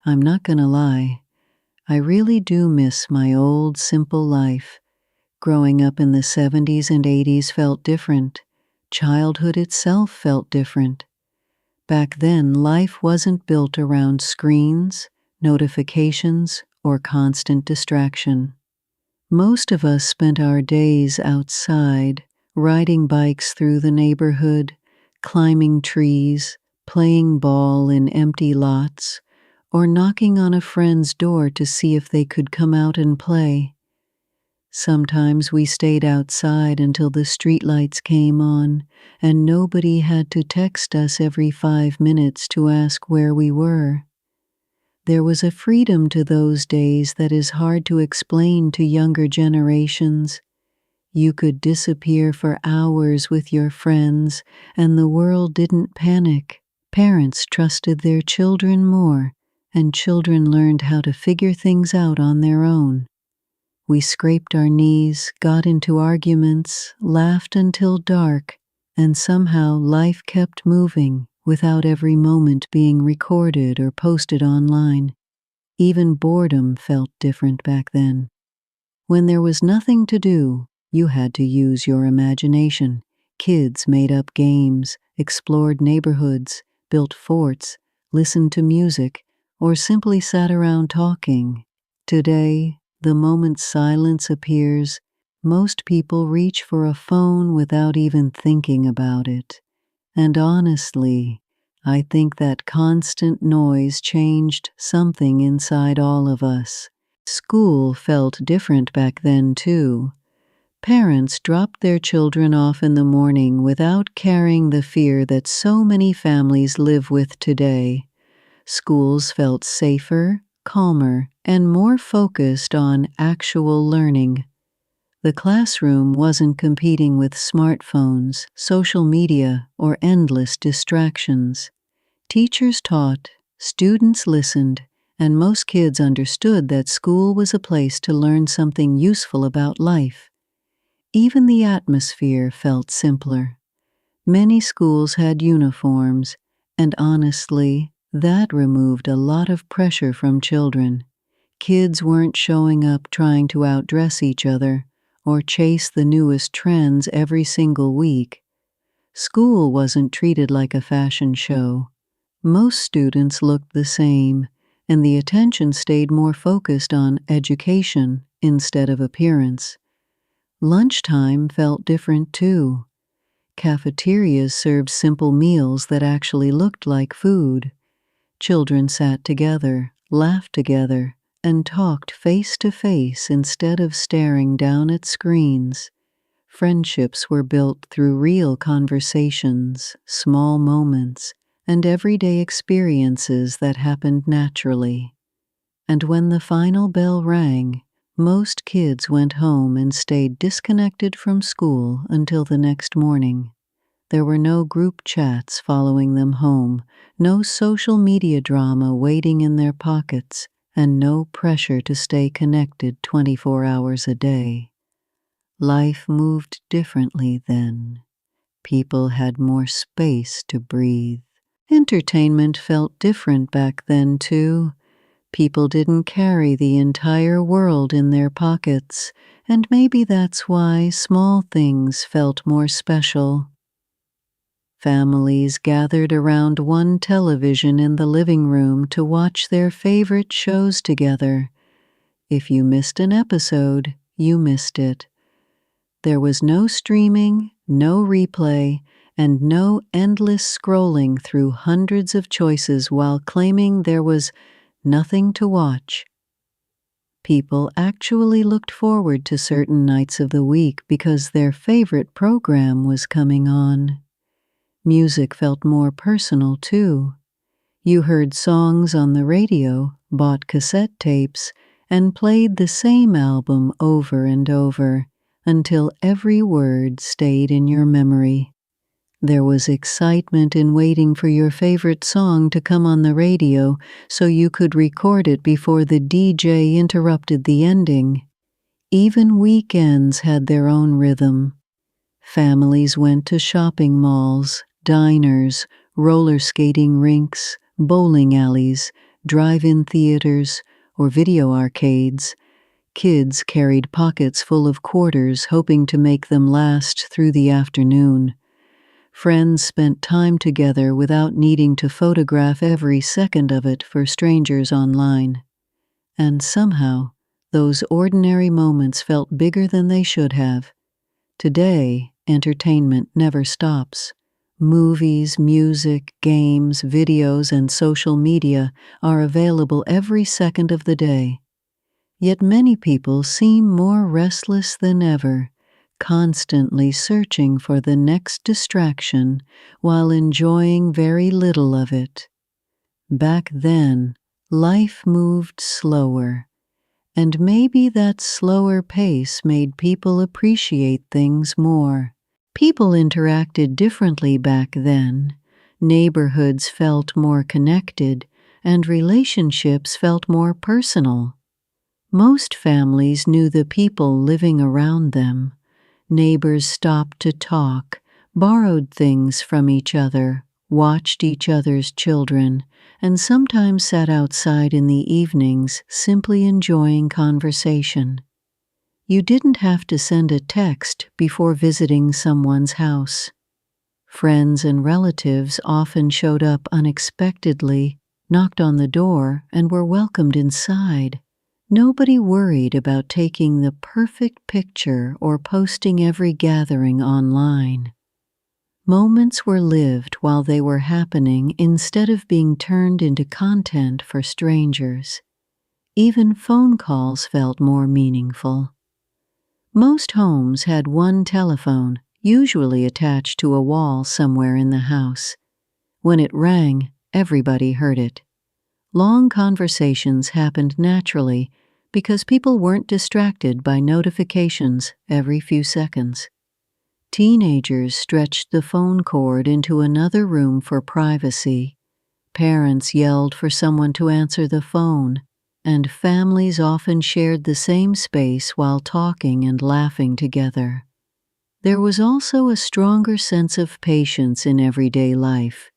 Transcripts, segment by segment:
I'm not gonna lie, I really do miss my old simple life. Growing up in the 70s and 80s felt different. Childhood itself felt different. Back then, life wasn't built around screens, notifications, or constant distraction. Most of us spent our days outside, riding bikes through the neighborhood, climbing trees, playing ball in empty lots, or knocking on a friend's door to see if they could come out and play. Sometimes we stayed outside until the streetlights came on, and nobody had to text us every 5 minutes to ask where we were. There was a freedom to those days that is hard to explain to younger generations. You could disappear for hours with your friends, and the world didn't panic. Parents trusted their children more, and children learned how to figure things out on their own. We scraped our knees, got into arguments, laughed until dark, and somehow life kept moving without every moment being recorded or posted online. Even boredom felt different back then. When there was nothing to do, you had to use your imagination. Kids made up games, explored neighborhoods, built forts, listened to music, or simply sat around talking. Today, the moment silence appears, most people reach for a phone without even thinking about it. And honestly, I think that constant noise changed something inside all of us. School felt different back then, too. Parents dropped their children off in the morning without carrying the fear that so many families live with today. Schools felt safer, calmer, and more focused on actual learning. The classroom wasn't competing with smartphones, social media, or endless distractions. Teachers taught, students listened, and most kids understood that school was a place to learn something useful about life. Even the atmosphere felt simpler. Many schools had uniforms, and honestly, that removed a lot of pressure from children. Kids weren't showing up trying to outdress each other or chase the newest trends every single week. School wasn't treated like a fashion show. Most students looked the same, and the attention stayed more focused on education instead of appearance. Lunchtime felt different too. Cafeterias served simple meals that actually looked like food. Children sat together, laughed together, and talked face to face instead of staring down at screens. Friendships were built through real conversations, small moments, and everyday experiences that happened naturally. And when the final bell rang, most kids went home and stayed disconnected from school until the next morning. There were no group chats following them home, no social media drama waiting in their pockets, and no pressure to stay connected 24 hours a day. Life moved differently then. People had more space to breathe. Entertainment felt different back then, too. People didn't carry the entire world in their pockets, and maybe that's why small things felt more special. Families gathered around one television in the living room to watch their favorite shows together. If you missed an episode, you missed it. There was no streaming, no replay, and no endless scrolling through hundreds of choices while claiming there was nothing to watch. People actually looked forward to certain nights of the week because their favorite program was coming on. Music felt more personal, too. You heard songs on the radio, bought cassette tapes, and played the same album over and over until every word stayed in your memory. There was excitement in waiting for your favorite song to come on the radio so you could record it before the DJ interrupted the ending. Even weekends had their own rhythm. Families went to shopping malls, diners, roller skating rinks, bowling alleys, drive-in theaters, or video arcades. Kids carried pockets full of quarters, hoping to make them last through the afternoon. Friends spent time together without needing to photograph every second of it for strangers online. And somehow, those ordinary moments felt bigger than they should have. Today, entertainment never stops. Movies, music, games, videos, and social media are available every second of the day. Yet many people seem more restless than ever, constantly searching for the next distraction while enjoying very little of it. Back then, life moved slower, and maybe that slower pace made people appreciate things more. People interacted differently back then. Neighborhoods felt more connected, and relationships felt more personal. Most families knew the people living around them. Neighbors stopped to talk, borrowed things from each other, watched each other's children, and sometimes sat outside in the evenings simply enjoying conversation. You didn't have to send a text before visiting someone's house. Friends and relatives often showed up unexpectedly, knocked on the door, and were welcomed inside. Nobody worried about taking the perfect picture or posting every gathering online. Moments were lived while they were happening instead of being turned into content for strangers. Even phone calls felt more meaningful. Most homes had one telephone, usually attached to a wall somewhere in the house. When it rang, everybody heard it. Long conversations happened naturally because people weren't distracted by notifications every few seconds. Teenagers stretched the phone cord into another room for privacy. Parents yelled for someone to answer the phone, and families often shared the same space while talking and laughing together. There was also a stronger sense of patience in everyday life.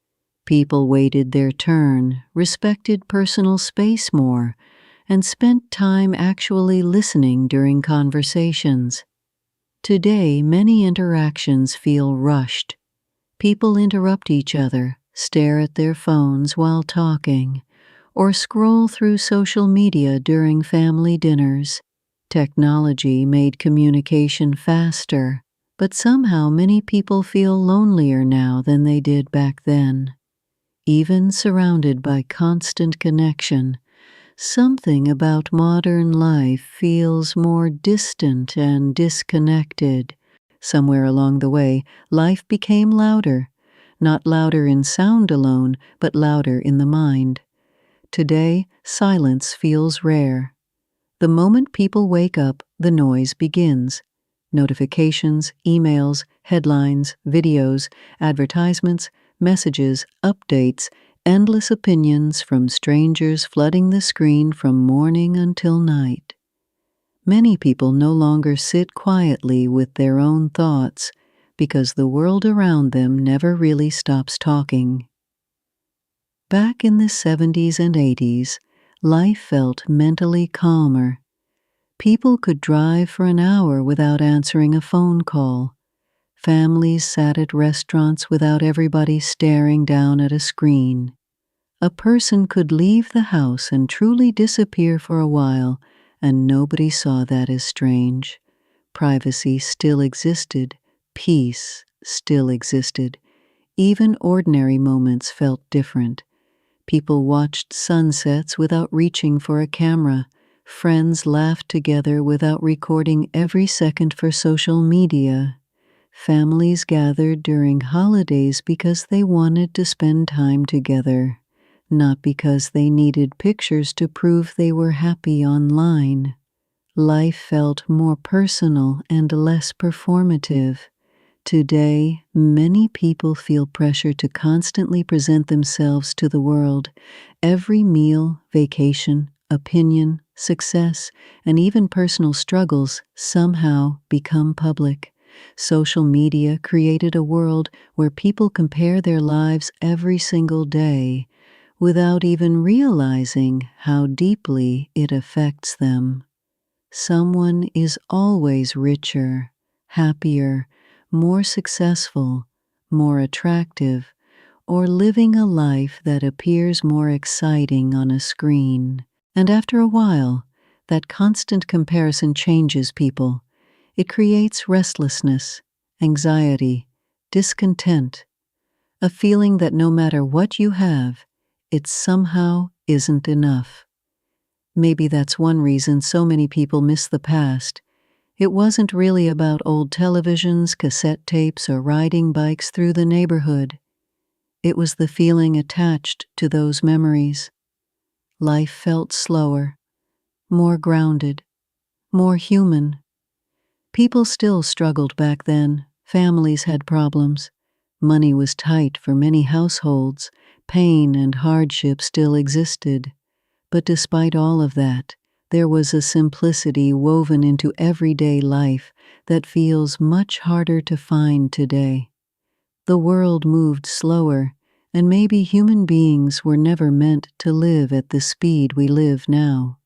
People waited their turn, respected personal space more, and spent time actually listening during conversations. Today, many interactions feel rushed. People interrupt each other, stare at their phones while talking, or scroll through social media during family dinners. Technology made communication faster, but somehow many people feel lonelier now than they did back then. Even surrounded by constant connection, something about modern life feels more distant and disconnected. Somewhere along the way, life became louder, not louder in sound alone, but louder in the mind. Today, silence feels rare. The moment people wake up, the noise begins. Notifications, emails, headlines, videos, advertisements, messages, updates, endless opinions from strangers flooding the screen from morning until night. Many people no longer sit quietly with their own thoughts because the world around them never really stops talking. Back in the 70s and 80s, life felt mentally calmer. People could drive for an hour without answering a phone call. Families sat at restaurants without everybody staring down at a screen. A person could leave the house and truly disappear for a while, and nobody saw that as strange. Privacy still existed. Peace still existed. Even ordinary moments felt different. People watched sunsets without reaching for a camera. Friends laughed together without recording every second for social media. Families gathered during holidays because they wanted to spend time together, not because they needed pictures to prove they were happy online. Life felt more personal and less performative. Today, many people feel pressure to constantly present themselves to the world. Every meal, vacation, opinion, success, and even personal struggles somehow become public. Social media created a world where people compare their lives every single day. without even realizing how deeply it affects them. Someone is always richer, happier, more successful, more attractive, or living a life that appears more exciting on a screen. And after a while, that constant comparison changes people. It creates restlessness, anxiety, discontent, a feeling that no matter what you have, it somehow isn't enough. Maybe that's one reason so many people miss the past. It wasn't really about old televisions, cassette tapes, or riding bikes through the neighborhood. It was the feeling attached to those memories. Life felt slower, more grounded, more human. People still struggled back then. Families had problems. Money was tight for many households. Pain and hardship still existed. But despite all of that, there was a simplicity woven into everyday life that feels much harder to find today. The world moved slower, and maybe human beings were never meant to live at the speed we live now.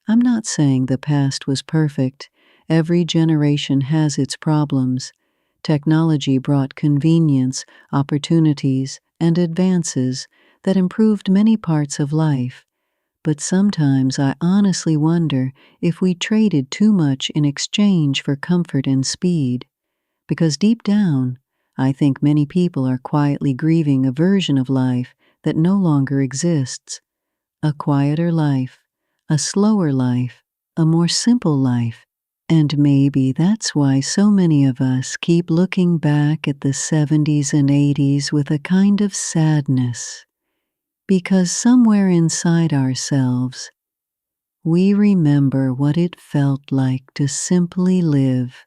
I'm not saying the past was perfect. Every generation has its problems. Technology brought convenience, opportunities, and advances that improved many parts of life. But sometimes I honestly wonder if we traded too much in exchange for comfort and speed. Because deep down, I think many people are quietly grieving a version of life that no longer exists. A quieter life, a slower life, a more simple life. And maybe that's why so many of us keep looking back at the 70s and 80s with a kind of sadness. Because somewhere inside ourselves, we remember what it felt like to simply live